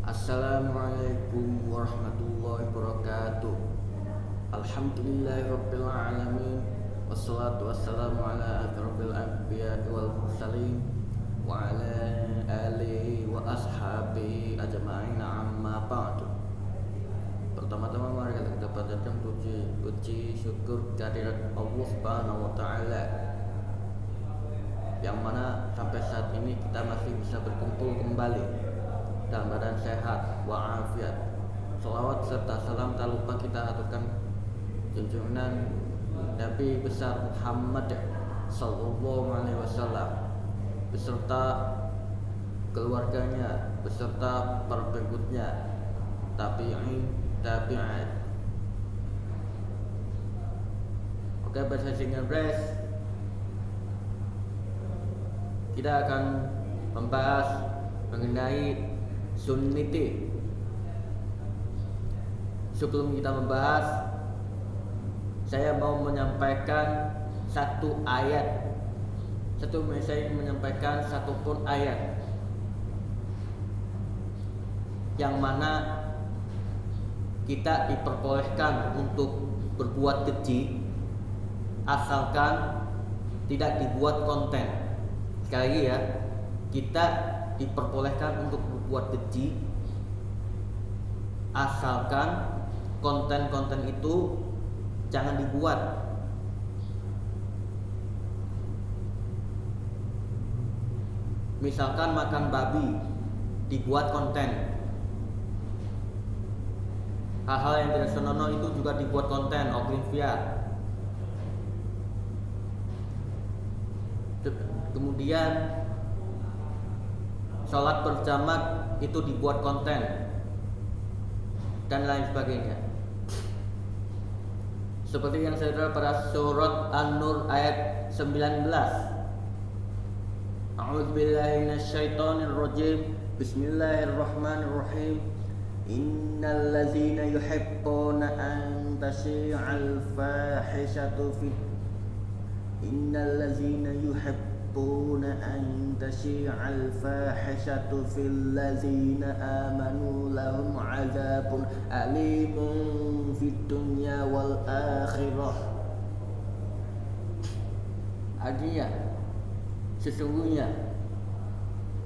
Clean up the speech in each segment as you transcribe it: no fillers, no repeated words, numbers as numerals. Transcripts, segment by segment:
Assalamualaikum warahmatullahi wabarakatuh. Alhamdulillahirabbil alamin. Wassalatu wassalamu ala asyrofil anbiya'i wal mursalin wa ala alihi wa ashabihi ajma'in, amma ba'du. Pertama-tama mari kita panjatkan puji syukur kehadirat Allah Subhanahu wa taala, yang mana sampai saat ini kita masih bisa berkumpul kembali dalam badan sehat wa'afiat. Salawat serta salam tak lupa kita aturkan junjungan Nabi besar Muhammad sallallahu alaihi wasallam beserta keluarganya, beserta para pengikutnya, tabi'in. Oke, bahasa Inggris kita akan membahas mengenai sunniti. Sebelum kita membahas, saya mau menyampaikan satu ayat. Saya menyampaikan satu pun ayat yang mana kita diperbolehkan untuk berbuat keji asalkan tidak dibuat konten. Sekali lagi ya, kita diperbolehkan untuk berbuat keji asalkan konten-konten itu jangan dibuat. Misalkan makan babi dibuat konten, hal-hal yang tidak senonoh itu juga dibuat konten, oglinvia. Kemudian sholat berjamaah itu dibuat konten dan lain sebagainya. Seperti yang saya terangkan pada surat An-Nur ayat 19. A'udzubillahi minasyaitonirrajim. Bismillahirrahmanirrahim. Innal ladzina yuhibbuna an tashi'al fahishatu fid Innal ladzina yuhibbuna an tashi'al fahishatu fil ladzina amanu lahum 'adzabun alimun fid dunya wal akhirah. Artinya, sesungguhnya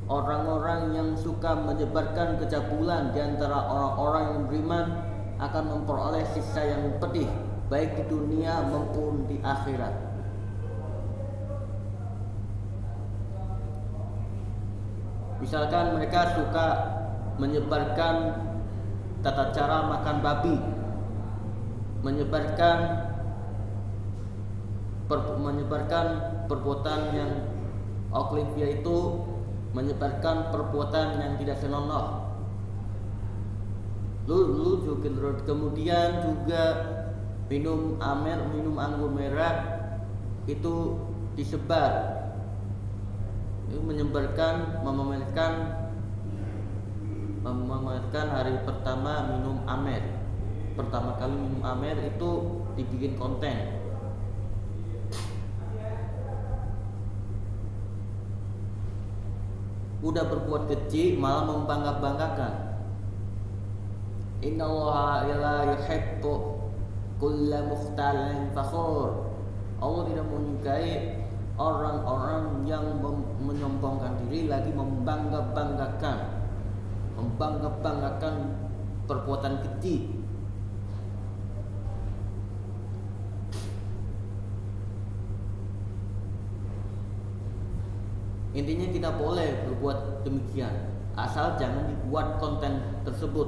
orang-orang yang suka menyebarkan kecabulan di antara orang-orang yang beriman akan memperoleh siksa yang pedih baik di dunia maupun di akhirat. Misalkan mereka suka menyebarkan tata cara makan babi, menyebarkan perbuatan yang oglinvia, itu menyebarkan perbuatan yang tidak senonoh. Kemudian juga minum anggur merah itu disebar, menyebarkan, memamerkan hari pertama minum amer. Pertama kali minum amer itu dibikin konten. Udah berbuat keji malah membangga-banggakan. Innallaha la yuhibbu kulla mukhtalin fakhur. Allah tidak menyukai orang-orang yang menyombongkan diri lagi membangga-banggakan perbuatan keji. Intinya kita boleh berbuat demikian, asal jangan dibuat konten tersebut.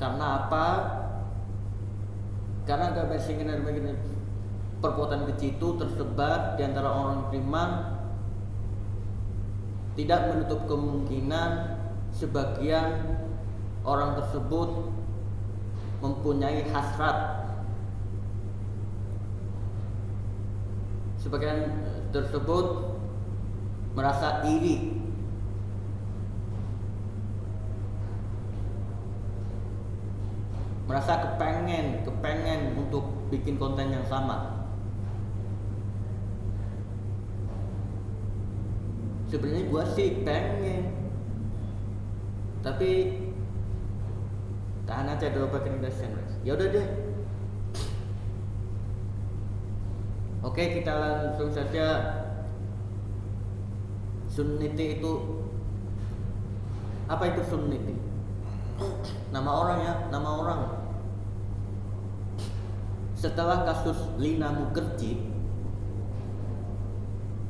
Karena apa? Karena perbuatan keji itu tersebar di antara orang beriman, tidak menutup kemungkinan sebagian orang tersebut mempunyai hasrat. Sebagian tersebut merasa iri, merasa kepengen untuk bikin konten yang sama. Sebenarnya gua sih pengen, tapi tahan aja dulu pakai Indonesian. Ya udah deh. Oke, kita langsung saja. Sunniti itu apa? Itu Sunniti nama orang ya, nama orang. Setelah kasus Lina Mukherjee,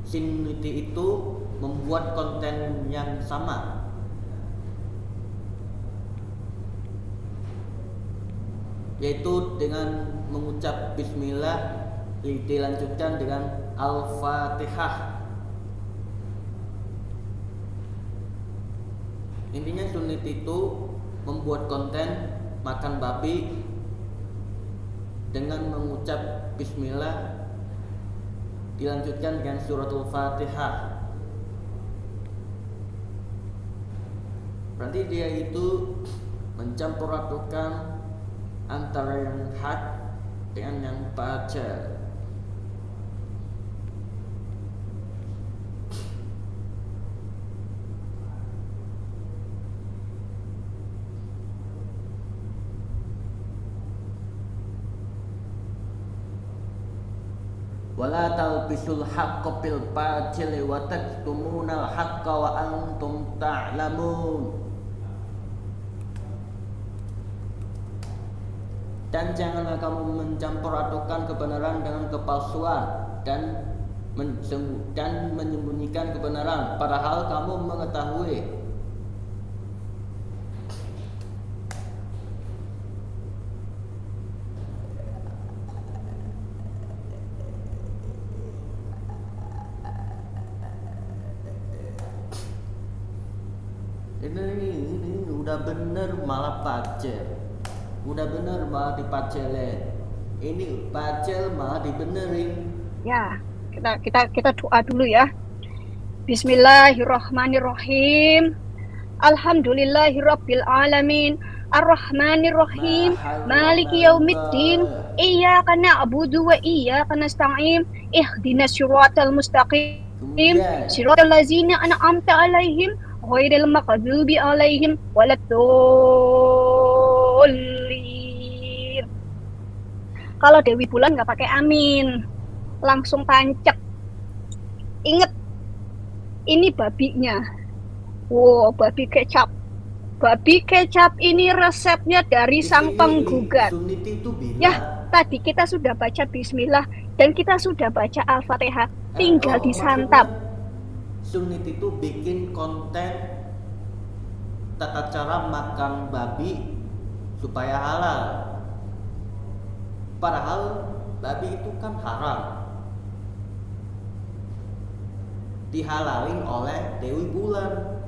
Sunniti itu membuat konten yang sama, yaitu dengan mengucap Bismillah dilanjutkan dengan Al-Fatihah. Intinya Sunniti itu membuat konten makan babi dengan mengucap Bismillah dilanjutkan dengan suratul Fatihah. Berarti dia itu mencampur adukan antara yang hak dengan yang batil. Wala talbisul haqqo bil batili wa taktumunal haqqa wa antum ta'lamun. Dan janganlah kamu mencampur adukan kebenaran dengan kepalsuan dan menyembunyikan kebenaran padahal kamu mengetahui. Ini udah bener malah pacel, udah bener malah dipacelin. Ini pacel malah dibenerin. Ya, kita doa dulu ya. Bismillahirrahmanirrahim. Alhamdulillahirabbil alamin. Ar-Rahmanirrahim. Maliki yaumiddin. Iyyaka na'budu wa iyyaka nasta'in. Ihdinas siratal mustaqim. Siratal ladzina an'amta 'alaihim ghairil maghdubi 'alaihim waladdallin. Kalau Dewi Bulan nggak pakai amin, langsung tancep. Ingat, ini babinya. Wow, babi kecap. Babi kecap ini resepnya dari sang penggugat. Ya, tadi kita sudah baca Bismillah dan kita sudah baca Al-Fatihah. Tinggal disantap. Sunniti itu bikin konten tata cara makan babi supaya halal. Padahal babi itu kan haram, dihalalin oleh Dewi Bulan.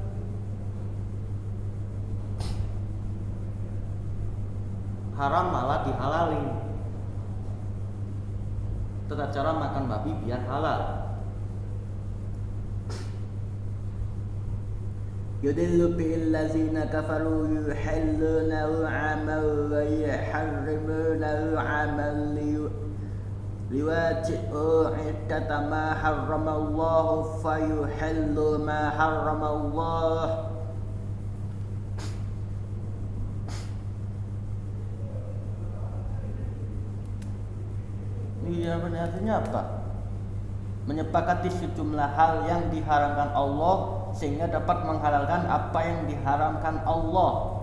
Haram malah dihalalin. Tata cara makan babi biar halal. Yudillu bil ladzina kafaru yuhillunahu 'amal wa yuharrimunahu 'amal liwaji'u 'iddata ma harramallahu fayuhillu ma harramallahu. Ini artinya apa? Menyepakati sejumlah hal yang diharamkan Allah sehingga dapat menghalalkan apa yang diharamkan Allah.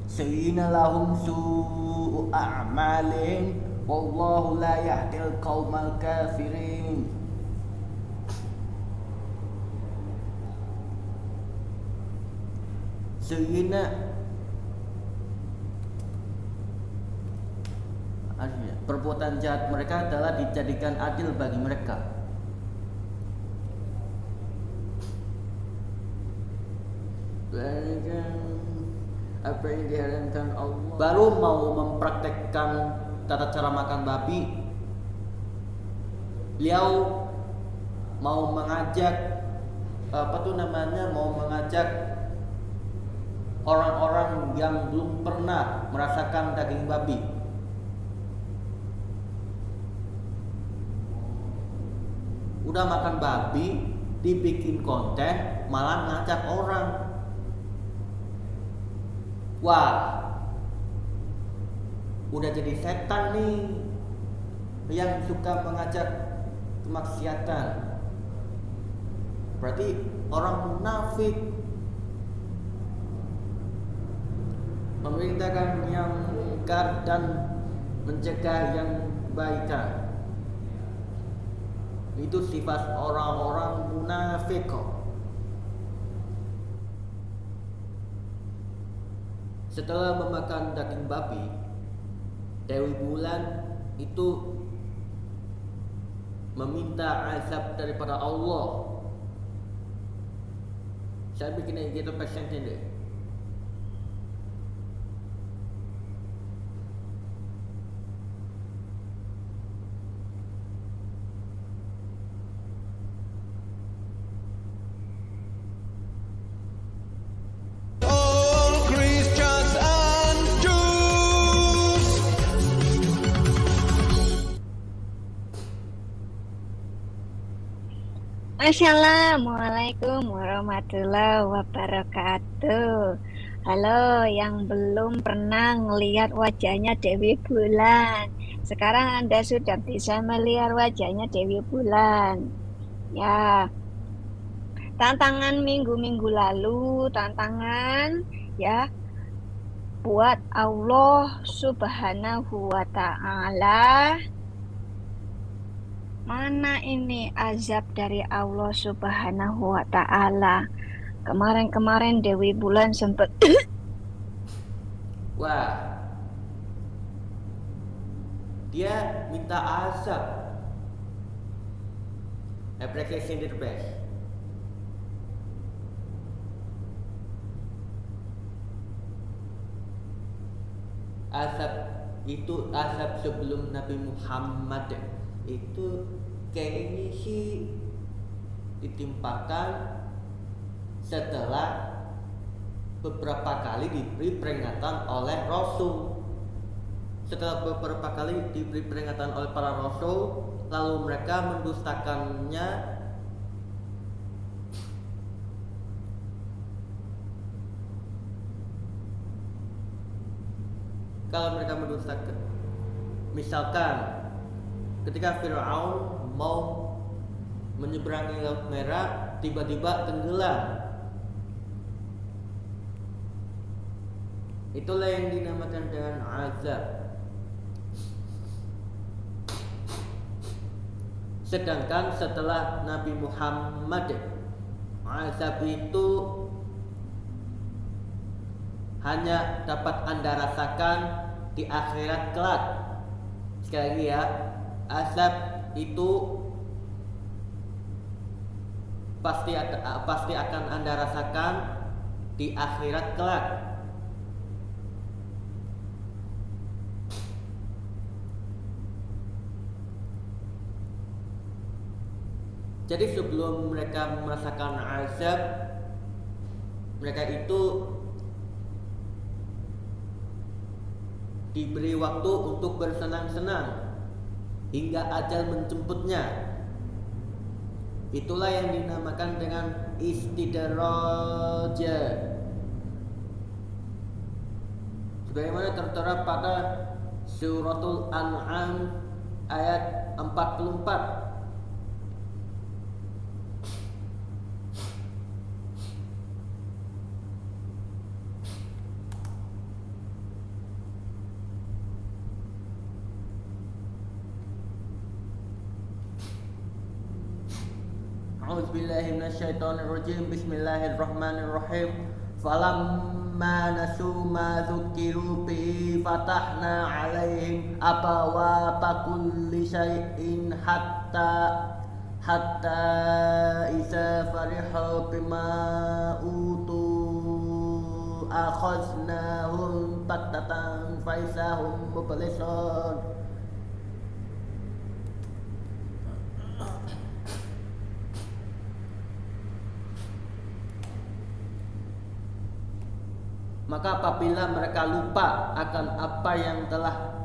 Sayyina lahum su'u a'malin wallahu la yahdil qaumal kafirin. Sayyina perbuatan jahat mereka adalah dijadikan adil bagi mereka. Apa yang diharamkan Allah. Baru mau mempraktekkan tata cara makan babi, beliau mau mengajak mau mengajak orang-orang yang belum pernah merasakan daging babi. Udah makan babi, dibikin konten, malah ngajak orang. Wah, udah jadi setan nih yang suka mengajak kemaksiatan. Berarti orang munafik, memerintahkan yang mungkar dan mencegah yang kebaikan. Itu sifat orang-orang munafik kok. Setelah memakan daging babi, Dewi Bulan itu meminta azab daripada Allah. Saya bikin gitu pesannya deh. Assalamualaikum warahmatullahi wabarakatuh. Halo yang belum pernah melihat wajahnya Dewi Bulan. Sekarang Anda sudah bisa melihat wajahnya Dewi Bulan. Ya, tantangan minggu-minggu lalu, tantangan ya buat Allah Subhanahu wa Ta'ala. Mana ini azab dari Allah Subhanahu wa Ta'ala? Kemarin-kemarin Dewi Bulan sempat Wah, dia minta azab. Appreciation the best. Azab itu azab sebelum Nabi Muhammad. Itu kayaknya sih ditimpakan setelah beberapa kali diberi peringatan oleh Rasul. Setelah beberapa kali diberi peringatan oleh para Rasul, lalu mereka mendustakannya. Kalau mereka mendustakan, misalkan ketika Fir'aun mau menyeberangi Laut Merah, tiba-tiba tenggelam. Itulah yang dinamakan dengan azab. Sedangkan setelah Nabi Muhammad, azab itu hanya dapat Anda rasakan di akhirat kelak. Sekali lagi ya, azab itu pasti akan Anda rasakan di akhirat kelak. Jadi sebelum mereka merasakan azab, mereka itu diberi waktu untuk bersenang-senang hingga ajal menjemputnya. Itulah yang dinamakan dengan istidraj. Sebagaimana tertera pada Suratul An'am ayat 44. A'udzubillahi minasyaitonirrajim. Bismillahirrahmanirrahim. Falamma nasu ma dzukiru bi fatahna 'alaihim abwaaba kulli syai'in hatta idza farihu bima utu akhaznahum baktatan faizahum mublisun. Maka apabila mereka lupa akan apa yang telah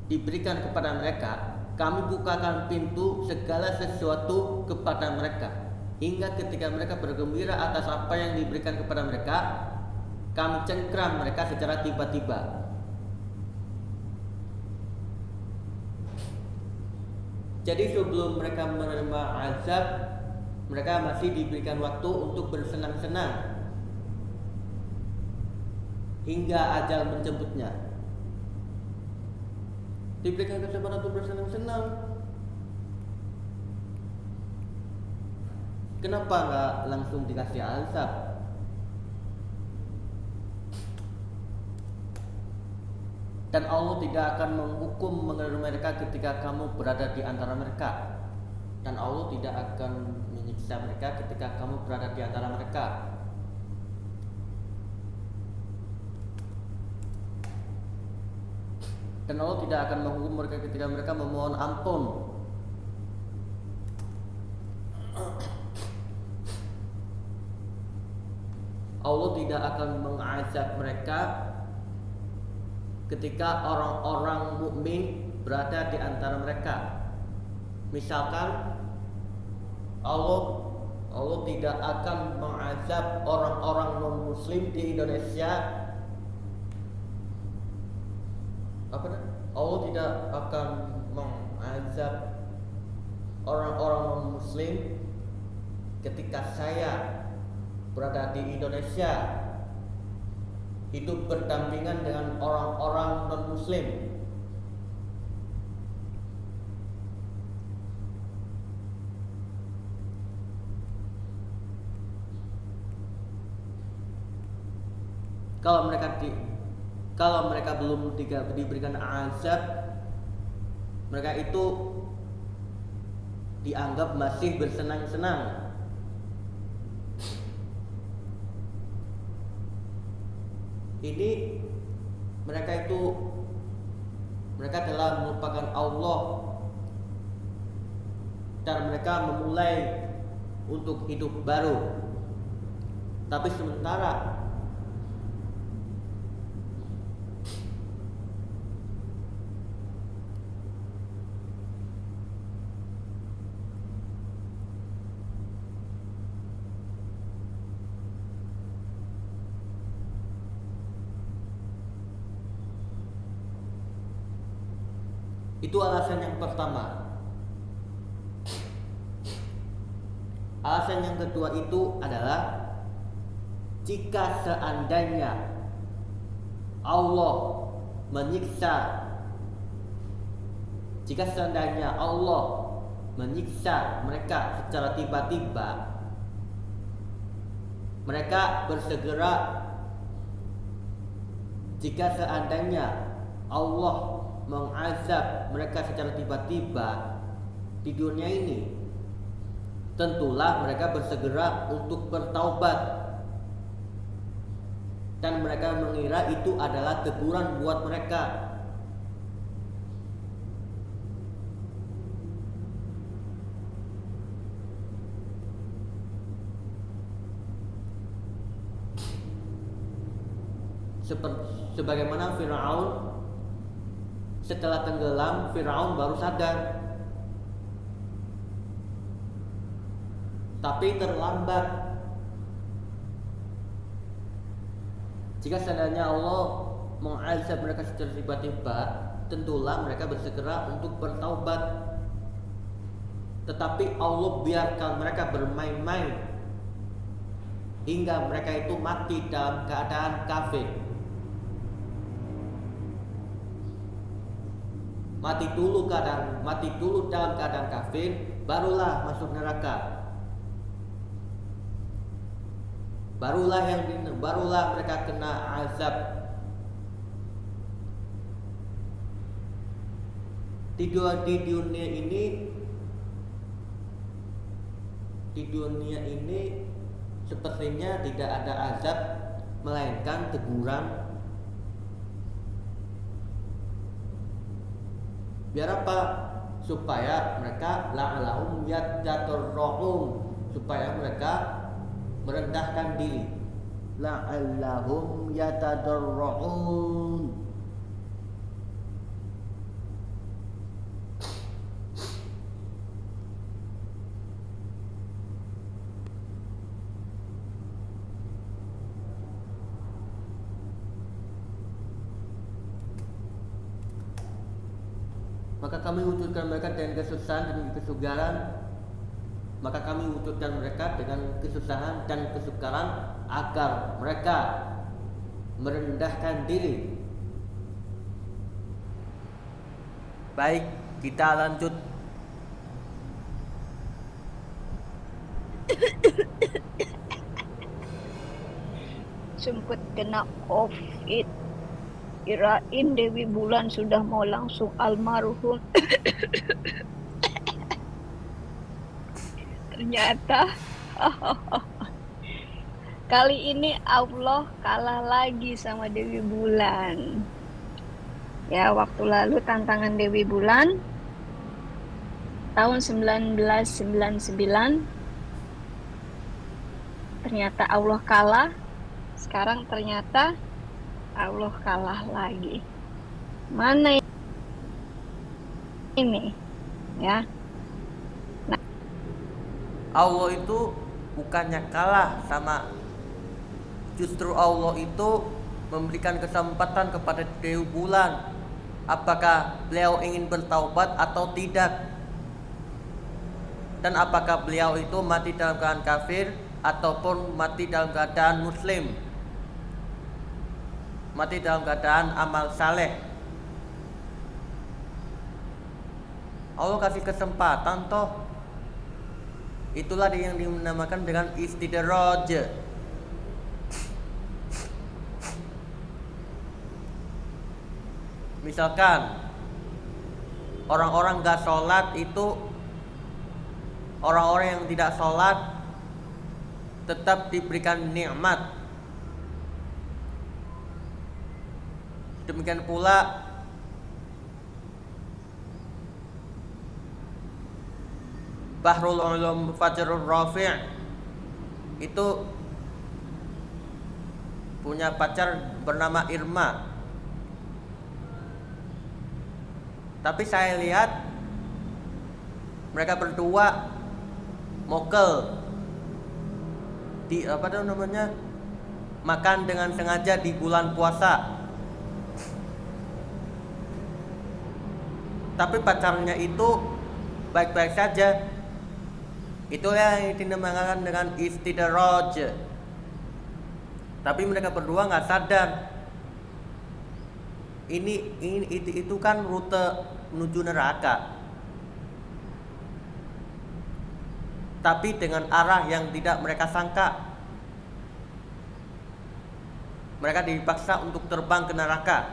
diberikan kepada mereka, kami bukakan pintu segala sesuatu kepada mereka, hingga ketika mereka bergembira atas apa yang diberikan kepada mereka, kami cengkram mereka secara tiba-tiba. Jadi sebelum mereka menerima azab, mereka masih diberikan waktu untuk bersenang-senang hingga ajal menjemputnya. Diberikan kesempatan untuk bersenang-senang. Kenapa nggak langsung dikasih azab? Dan Allah tidak akan menghukum mereka ketika kamu berada di antara mereka. Dan Allah tidak akan menyiksa mereka ketika kamu berada di antara mereka. Dan Allah tidak akan menghukum mereka ketika mereka memohon ampun. Allah tidak akan mengazab mereka ketika orang-orang mukmin berada di antara mereka. Misalkan Allah tidak akan mengazab orang-orang non-muslim di Indonesia. Allah tidak akan mengazab orang-orang non-muslim ketika saya berada di Indonesia hidup berdampingan dengan orang-orang non-muslim. Kalau mereka belum diberikan azab, mereka itu dianggap masih bersenang-senang. Ini mereka telah melupakan Allah dan mereka memulai untuk hidup baru. Tapi sementara itu alasan yang pertama. Alasan yang kedua itu adalah jika seandainya Allah menyiksa mereka secara tiba-tiba, mereka bersegera. Jika seandainya Allah mengazab mereka secara tiba-tiba di dunia ini, tentulah mereka bersegera untuk bertaubat, dan mereka mengira itu adalah teguran buat mereka. Sebagaimana Firaun, setelah tenggelam, Firaun baru sadar, tapi terlambat. Jika seandainya Allah mengazab mereka secara tiba-tiba, tentulah mereka bersegera untuk bertaubat. Tetapi Allah biarkan mereka bermain-main hingga mereka itu mati dalam keadaan kafir. Mati dulu dalam keadaan kafir, barulah masuk neraka. Barulah mereka kena azab. Di dunia ini sepertinya tidak ada azab melainkan teguran. Biar apa? Supaya mereka la'alahum yattaqun, supaya mereka merendahkan diri. La'allahum yatadarra'un. Maka kami wujudkan mereka dengan kesusahan dan kesukaran. Maka kami wujudkan mereka dengan kesusahan dan kesukaran agar mereka merendahkan diri. Baik, kita lanjut. Sempet kena COVID. Kirain Dewi Bulan sudah mau langsung almarhum. Ternyata kali ini Allah kalah lagi sama Dewi Bulan. Ya, waktu lalu tantangan Dewi Bulan tahun 1999 ternyata Allah kalah. Sekarang ternyata Allah kalah lagi. Mana ini? Ya. Allah itu bukannya kalah sama, justru Allah itu memberikan kesempatan kepada Dewi Bulan apakah beliau ingin bertaubat atau tidak, dan apakah beliau itu mati dalam keadaan kafir ataupun mati dalam keadaan muslim, mati dalam keadaan amal saleh. Allah kasih kesempatan toh. Itulah yang dinamakan dengan istidraj. Misalkan orang-orang gak sholat itu, orang-orang yang tidak sholat tetap diberikan nikmat. Demikian pula Bahrul Ulum Fajrul Rafi' itu punya pacar bernama Irma. Tapi saya lihat mereka berdua mokel di makan dengan sengaja di bulan puasa. Tapi pacarnya itu baik-baik saja. Itulah yang dinamakan dengan istidraj. Tapi mereka berdua nggak sadar. Itu kan rute menuju neraka. Tapi dengan arah yang tidak mereka sangka. Mereka dipaksa untuk terbang ke neraka.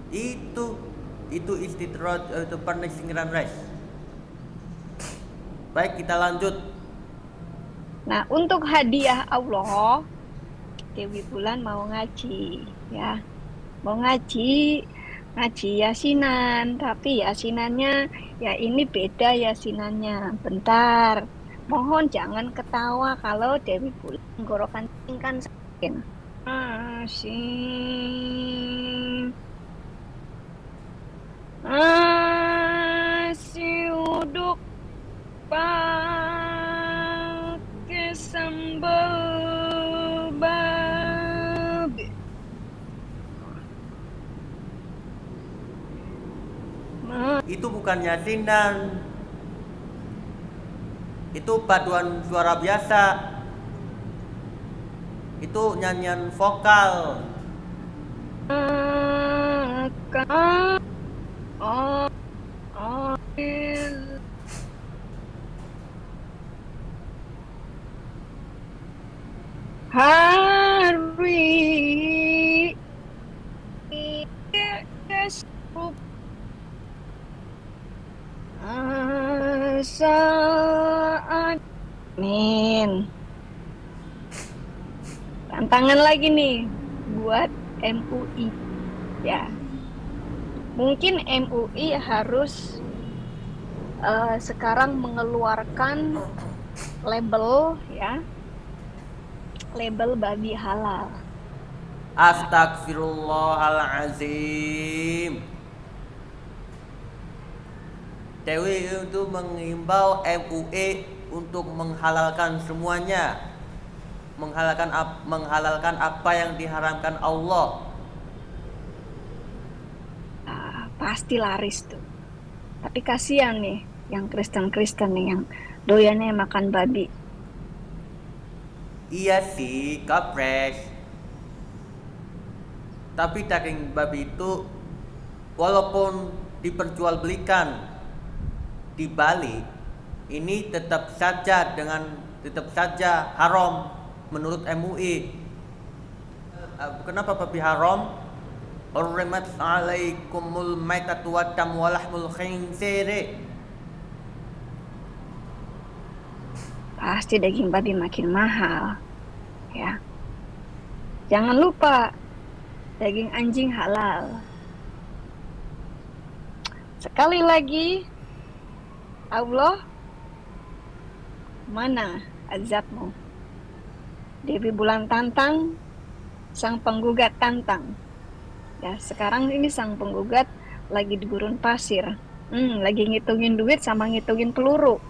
Itu istidraj, itu punishing race. Baik, kita lanjut. Nah, untuk hadiah Allah, Dewi Bulan mau ngaji, ya. Mau ngaji yasinan, tapi yasinannya ya ini beda yasinannya. Bentar. Mohon jangan ketawa kalau Dewi Bulan tenggorokan kan sakit. Uduk pakai sambal babi. Itu bukan yasinan. Itu paduan suara biasa. Itu nyanyian vokal. Hari saat min tantangan lagi nih buat MUI ya. Mungkin MUI harus sekarang mengeluarkan label ya, label babi halal. Astagfirullahalazim. Dewi itu mengimbau MUI untuk menghalalkan semuanya, menghalalkan apa yang diharamkan Allah. Pasti laris tuh. Tapi kasihan nih yang Kristen-Kristen nih yang doyannya makan babi. Iya sih, kapres. Tapi daging babi itu walaupun diperjualbelikan di Bali, ini tetap saja haram menurut MUI. Kenapa babi haram? Hurrimat alaikumul maitatu waddam walahmul khinzir. Pasti daging babi makin mahal. Ya. Jangan lupa daging anjing halal. Sekali lagi, Allah, mana azabmu? Dewi Bulan tantang, sang penggugat tantang. Ya, sekarang ini sang penggugat lagi di gurun pasir. Lagi ngitungin duit sama ngitungin peluru.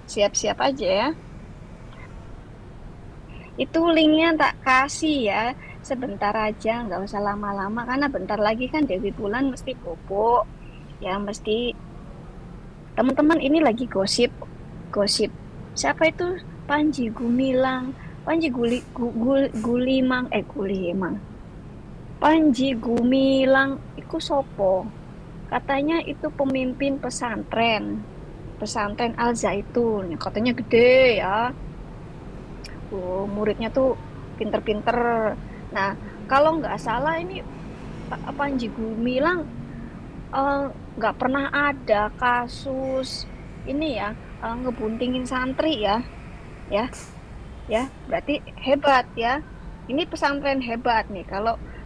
Siap-siap aja ya. Itu linknya tak kasih ya. Sebentar aja, nggak usah lama-lama. Karena bentar lagi kan Dewi Bulan mesti bobo. Ya, mesti teman-teman ini lagi gosip. Siapa itu? Panji Gumilang. Panji Gulimang. Panji Gumilang iku sopo? Katanya itu pemimpin pesantren Al Zaitun. Katanya gede ya. Muridnya tuh pinter-pinter. Nah, kalau nggak salah ini Panji Gumilang nggak pernah ada kasus ini ya, ngebuntingin santri ya. Berarti hebat ya. Ini pesantren hebat nih.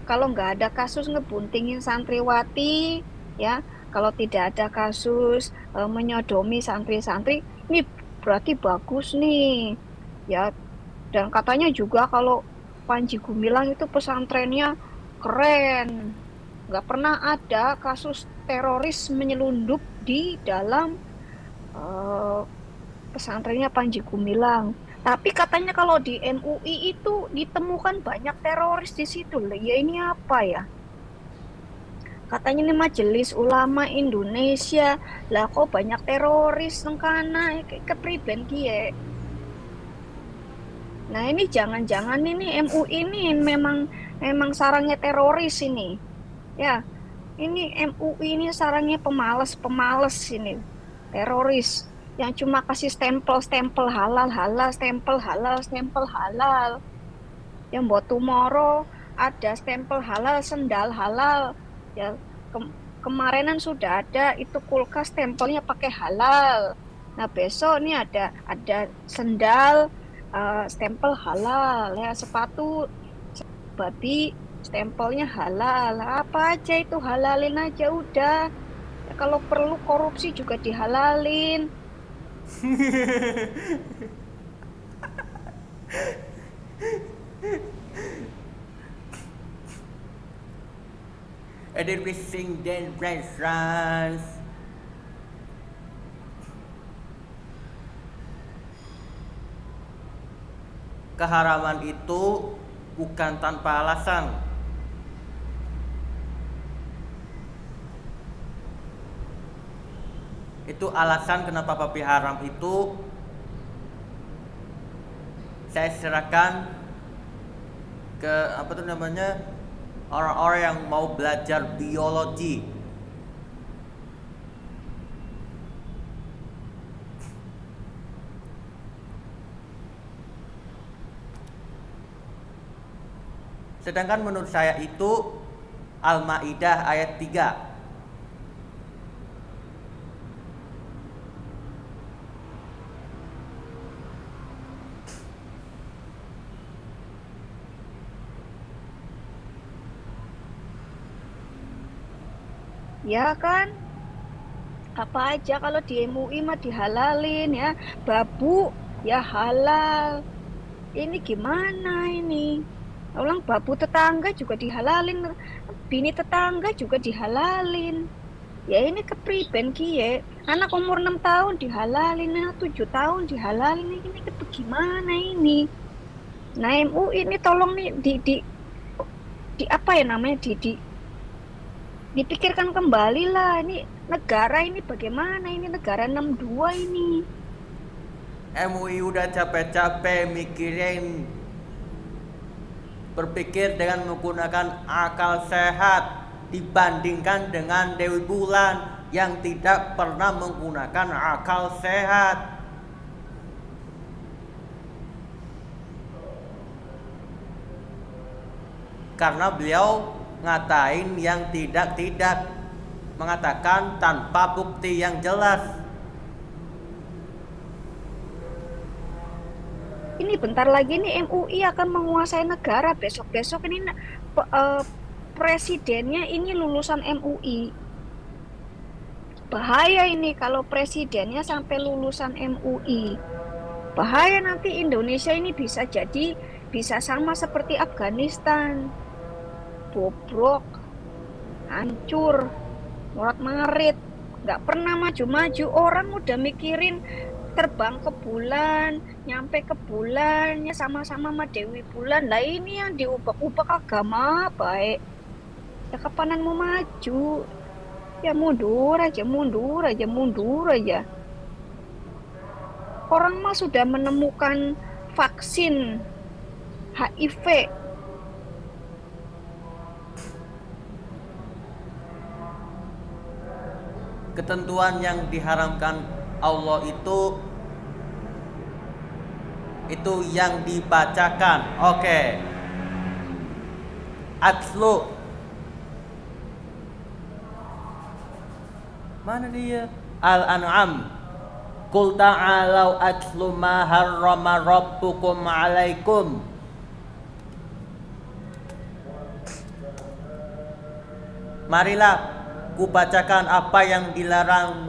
Kalau nggak ada kasus ngebuntingin santriwati, ya, kalau tidak ada kasus menyodomi santri-santri, ini berarti bagus nih, ya. Dan katanya juga kalau Panji Gumilang itu pesantrennya keren, nggak pernah ada kasus teroris menyelundup di dalam pesantrennya Panji Gumilang. Tapi katanya kalau di MUI itu ditemukan banyak teroris di situ. Ya ini apa ya? Katanya ini Majelis Ulama Indonesia. Lah kok banyak teroris nengkana kepriben kie. Nah ini jangan-jangan ini MUI ini memang sarangnya teroris ini. Ya, ini MUI ini sarangnya pemalas ini. Teroris yang cuma kasih stempel halal, stempel halal. Yang buat tomorrow ada stempel halal, sendal halal. Ya kemarinan sudah ada itu kulkas stempelnya pakai halal. Nah besok ini ada sendal stempel halal, ya sepatu babi stempelnya halal. Apa aja itu halalin aja udah. Ya, kalau perlu korupsi juga dihalalin. Everything then runs. Keharaman itu bukan tanpa alasan. Itu alasan kenapa babi haram itu saya serahkan ke orang-orang yang mau belajar biologi. Sedangkan menurut saya itu Al-Maidah ayat 3. Ya kan? Apa aja kalau di MUI mah dihalalin ya. Babu ya halal. Ini gimana ini? Ulang babu tetangga juga dihalalin, bini tetangga juga dihalalin. Ya ini kepriben kie. Anak umur 6 tahun dihalalin, anak 7 tahun dihalalin. Ini gimana ini? Nah, MUI ini tolong nih di apa ya namanya dipikirkan kembali lah. Ini negara ini bagaimana? Ini negara 62 ini. MUI udah capek-capek mikirin, berpikir dengan menggunakan akal sehat dibandingkan dengan Dewi Bulan yang tidak pernah menggunakan akal sehat. Karena beliau ngatain yang tidak-tidak, mengatakan tanpa bukti yang jelas. Ini bentar lagi nih MUI akan menguasai negara. Besok-besok ini presidennya ini lulusan MUI. Bahaya ini kalau presidennya sampai lulusan MUI. Bahaya nanti Indonesia ini bisa sama seperti Afghanistan. Bobrok, hancur, morat-marit, nggak pernah maju-maju. Orang udah mikirin terbang ke bulan, nyampe ke bulannya sama-sama sama Dewi Bulan. Lah ini yang diubah-ubah agama baik. Ya kapanan mau maju? Ya mundur aja, mundur aja, mundur aja. Orang mah sudah menemukan vaksin HIV. Ketentuan yang diharamkan Allah itu yang dibacakan. Oke. Atslu. Mana dia? Al-An'am. Qul ta'alau atslu ma harrama rabbukum 'alaikum. Marilah kubacakan apa yang dilarang.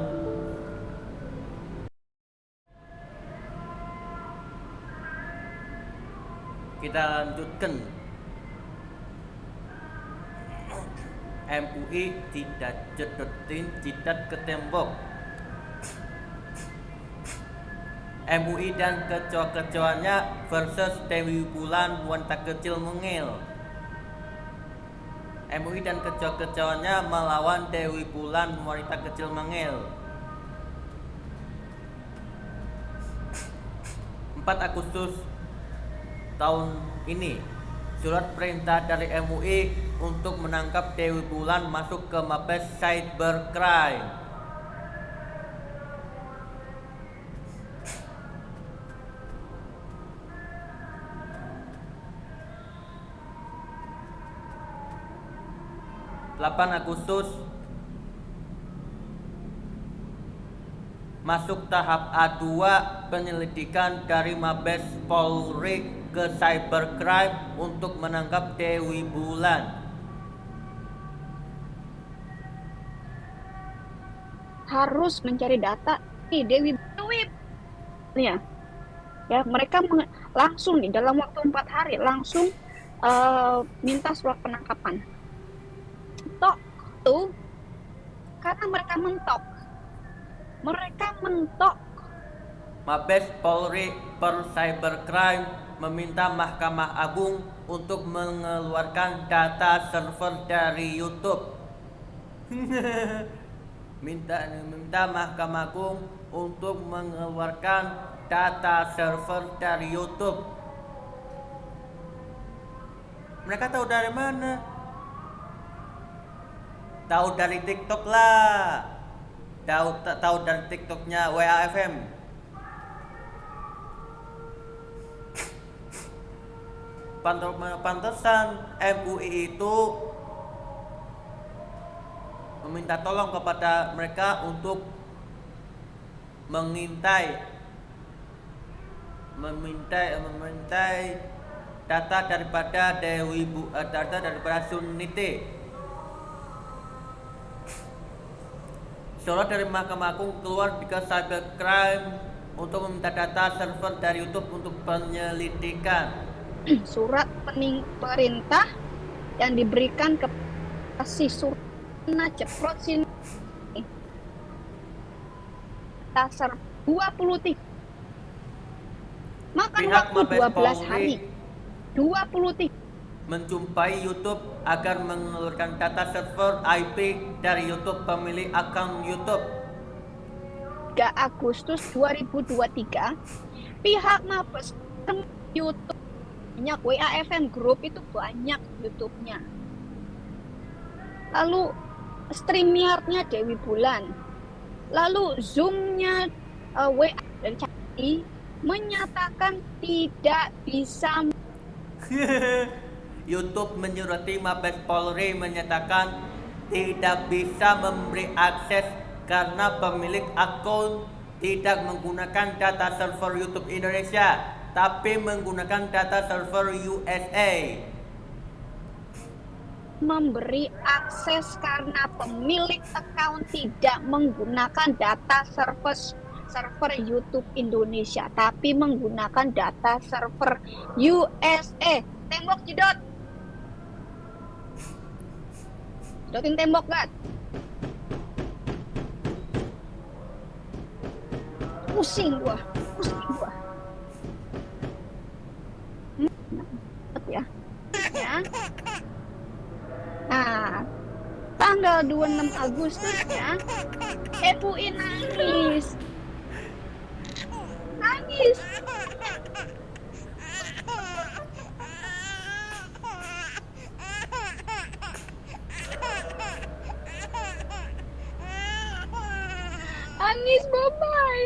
Kita lanjutkan. MUI tidak jedotin jidat ke tembok. MUI dan kecoa-kecoanya versus Dewi Bulan wanita kecil mungil. MUI dan kecoa-kecoanya melawan Dewi Bulan wanita kecil mungil. 4 Agustus tahun ini, surat perintah dari MUI untuk menangkap Dewi Bulan masuk ke Mabes Cybercrime. Agustus masuk tahap A2 penyelidikan dari Mabes Polri ke Cybercrime untuk menangkap Dewi Bulan. Harus mencari data nih Dewi ya. Ya, mereka langsung nih dalam waktu 4 hari langsung minta surat penangkapan. Tok tuh karena mereka mentok. Mabes Polri per Cybercrime meminta Mahkamah Agung untuk mengeluarkan data server dari YouTube. minta Mahkamah Agung untuk mengeluarkan data server dari YouTube. Mereka tahu dari mana? Tahu dari TikTok lah. Tahu dari TikToknya WAFM. Pantesan MUI itu meminta tolong kepada mereka untuk mengintai data daripada data daripada Suniti. Surat dari Mahkamah Agung keluar jika cybercrime untuk meminta data server dari YouTube untuk penyelidikan. Surat perintah yang diberikan ke si Surna Ceprot sini dasar 23, makan Pihak waktu Mabes 12 Polri hari 23 menjumpai YouTube agar mengeluarkan data server IP dari YouTube pemilik akun YouTube. 3 Agustus 2023, pihak Mabes YouTube banyak WAFM Group itu banyak YouTube-nya. Lalu StreamYard-nya Dewi Bulan. Lalu Zoom-nya WA dan Cati menyatakan tidak bisa. YouTube menyurati Mabes Polri menyatakan tidak bisa memberi akses karena pemilik akun tidak menggunakan data server YouTube Indonesia, tapi menggunakan data server USA. Memberi akses karena pemilik akun tidak menggunakan data server YouTube Indonesia, tapi menggunakan data server USA. Tembok jedot. Jedotin tembok, Gat. Pusing gua. Ya. Nah, tanggal 26 Agustus ya, MUI nangis. Nangis Bobai.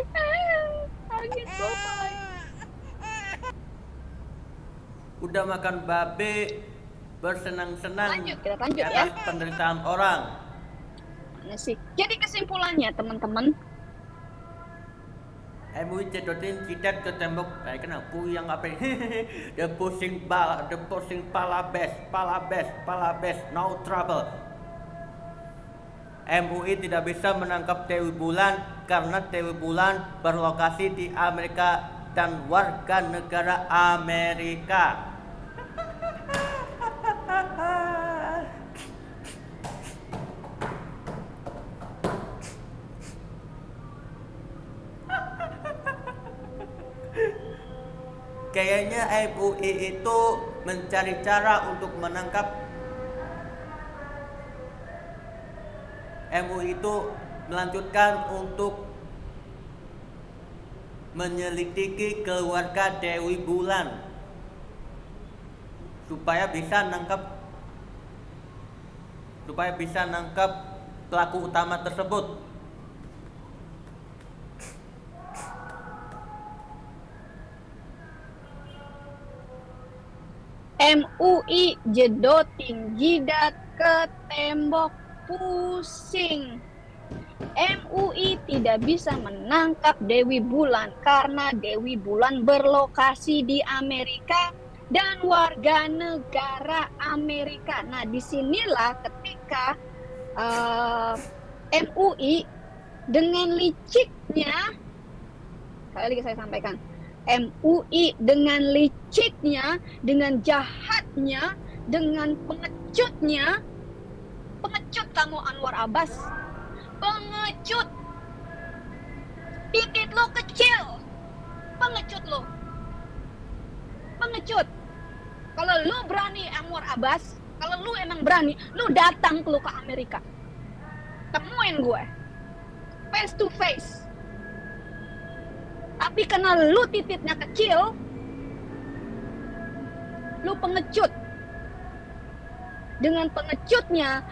Nangis Bobai. Udah makan babe, bersenang-senang Kita lanjut atas ya. penderitaan orang. Mana sih? Jadi kesimpulannya teman-teman, MUI cedotin citat ke tembok kayak kena puyang apa the pusing pala bes, no trouble. MUI tidak bisa menangkap Dewi Bulan karena Dewi Bulan berlokasi di Amerika dan warga negara Amerika. Kayaknya MUI itu mencari cara untuk menangkap. MUI itu melanjutkan untuk menyelidiki keluarga Dewi Bulan supaya bisa nangkap pelaku utama tersebut. MUI jedotin jidat ke tembok, pusing. MUI tidak bisa menangkap Dewi Bulan karena Dewi Bulan berlokasi di Amerika dan warga negara Amerika. Nah, disinilah ketika MUI dengan liciknya, sekali lagi saya sampaikan, MUI dengan liciknya, dengan jahatnya, dengan pengecutnya, pengecut kamu Anwar Abbas, pengecut, titik lo kecil, pengecut lo, pengecut. Kalau lu berani Anwar Abbas, kalau lu emang berani, lu datang ke Amerika, temuin gue, face to face. Tapi karena lu titiknya kecil, lu pengecut. Dengan pengecutnya,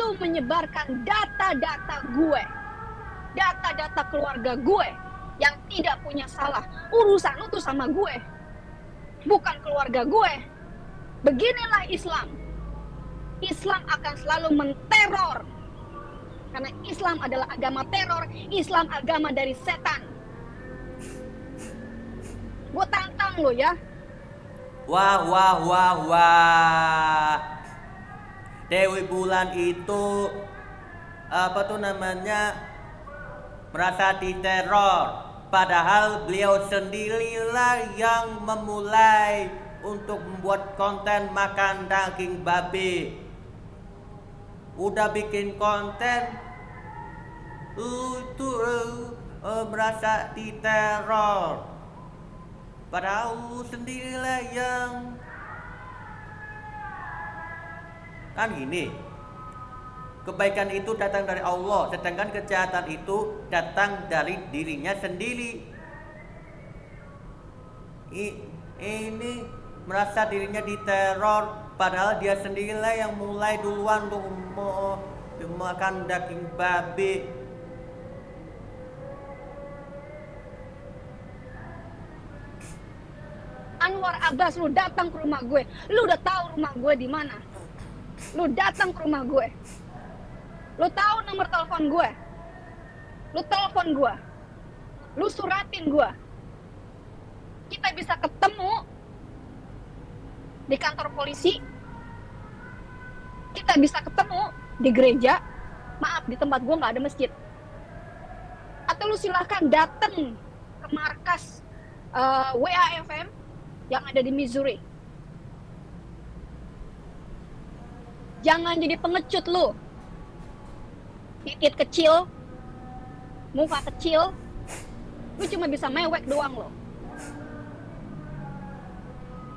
lu menyebarkan data-data gue, data-data keluarga gue yang tidak punya salah. Urusan lu tuh sama gue, bukan keluarga gue. Beginilah Islam. Islam akan selalu menteror. Karena Islam adalah agama teror, Islam agama dari setan. Gue tantang lo ya. Wah. Dewi Bulan itu merasa diteror. Padahal beliau sendirilah yang memulai untuk membuat konten makan daging babi. Udah bikin konten, itu merasa diteror. Padahal sendirilah yang kan gini. Kebaikan itu datang dari Allah, sedangkan kejahatan itu datang dari dirinya sendiri. Ini merasa dirinya diteror, padahal dia sendirilah yang mulai duluan untuk makan daging babi. Anwar Abbas, lu datang ke rumah gue. Lu udah tahu rumah gue di mana. Lu datang ke rumah gue. Lu tahu nomor telepon gue. Lu telepon gue. Lu suratin gue. Kita bisa ketemu di kantor polisi. Kita bisa ketemu di gereja. Maaf, di tempat gue nggak ada masjid. Atau lu silahkan datang ke markas WAFM yang ada di Missouri. Jangan jadi pengecut lu. Titit kecil, muka kecil, lu cuma bisa mewek doang lo.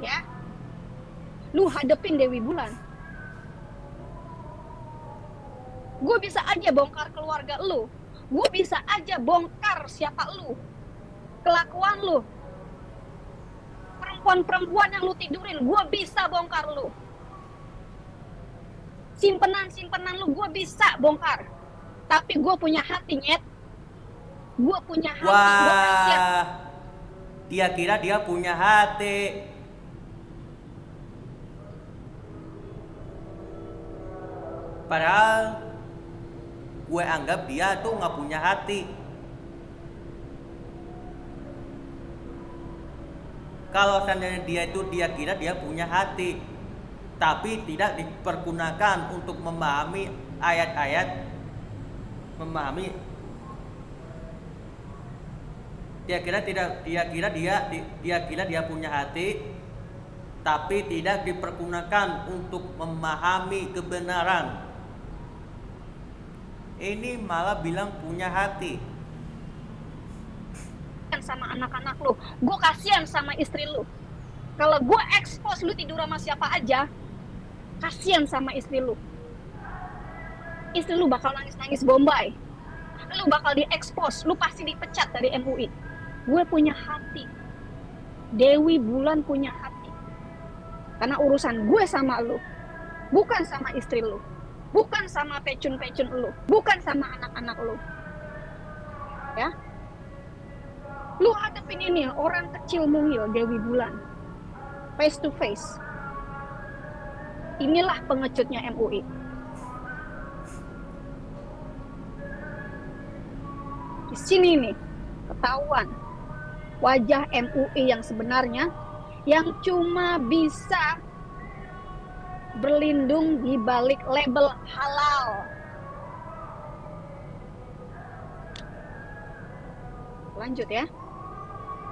Ya, lu hadepin Dewi Bulan. Gue bisa aja bongkar keluarga lu. Gue bisa aja bongkar siapa lu, kelakuan lu, perempuan-perempuan yang lu tidurin. Gue bisa bongkar lu. Simpenan lu gue bisa bongkar. Tapi gue punya hati, nyet. Gue punya hati. Wah, dia kira dia punya hati. Padahal gue anggap dia tuh gak punya hati. Kalau seandainya dia kira dia punya hati, tapi tidak dipergunakan untuk memahami ayat-ayat, memahami. Dia kira dia punya hati, tapi tidak dipergunakan untuk memahami kebenaran. Ini malah bilang punya hati. Sama anak-anak lu, gue kasihan sama istri lu. Kalau gue expose lu tidur sama siapa aja, kasihan sama istri lu. Istri lu bakal nangis-nangis Bombay. Lu bakal diekspos, lu pasti dipecat dari MUI. Gue punya hati. Dewi Bulan punya hati. Karena urusan gue sama lu, bukan sama istri lu, bukan sama pecun-pecun lu, bukan sama anak-anak lu. Ya, lu hadapin ini orang kecil mungil Dewi Bulan, face to face. Inilah pengecutnya MUI. Di sini nih ketahuan wajah MUI yang sebenarnya, yang cuma bisa berlindung di balik label halal. Lanjut ya.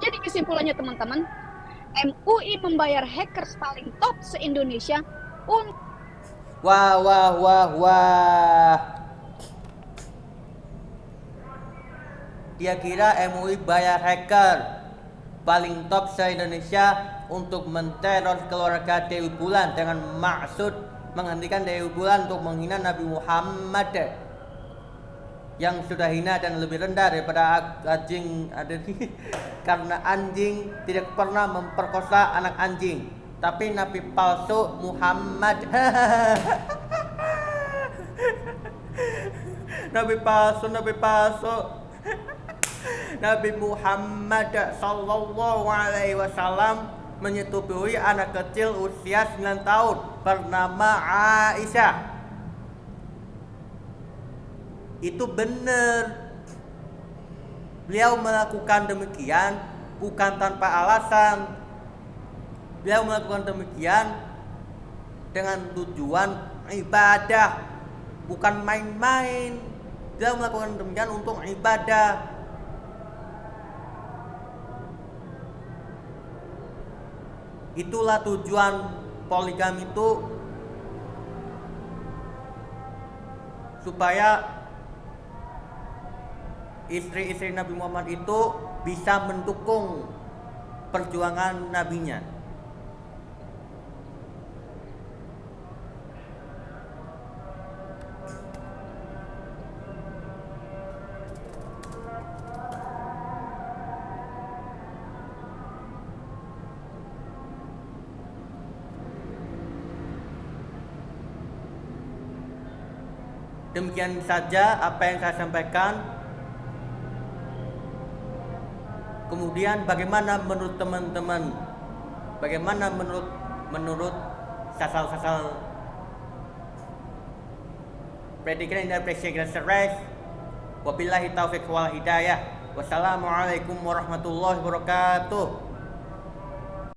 Jadi kesimpulannya teman-teman, MUI membayar hackers paling top se-Indonesia untuk Wah. Dia kira MUI bayar hacker paling top se-Indonesia untuk menteror keluarga Dewi Bulan dengan maksud menghentikan Dewi Bulan untuk menghina Nabi Muhammad yang sudah hina dan lebih rendah daripada anjing. Karena anjing tidak pernah memperkosa anak anjing, tapi Nabi palsu Muhammad. Nabi palsu Nabi Muhammad sallallahu alaihi wasallam menyetubui anak kecil usia 9 tahun bernama Aisyah. Itu benar. Beliau melakukan demikian bukan tanpa alasan. Beliau melakukan demikian dengan tujuan ibadah, bukan main-main. Beliau melakukan demikian untuk ibadah. Itulah tujuan poligami itu, supaya istri-istri Nabi Muhammad itu bisa mendukung perjuangan nabinya. Demikian saja apa yang saya sampaikan. Kemudian bagaimana menurut teman-teman? Bagaimana menurut sasal-sasal predikat dan predikat seres? Wabillahi taufiq wal hidayah. Wassalamualaikum warahmatullahi wabarakatuh.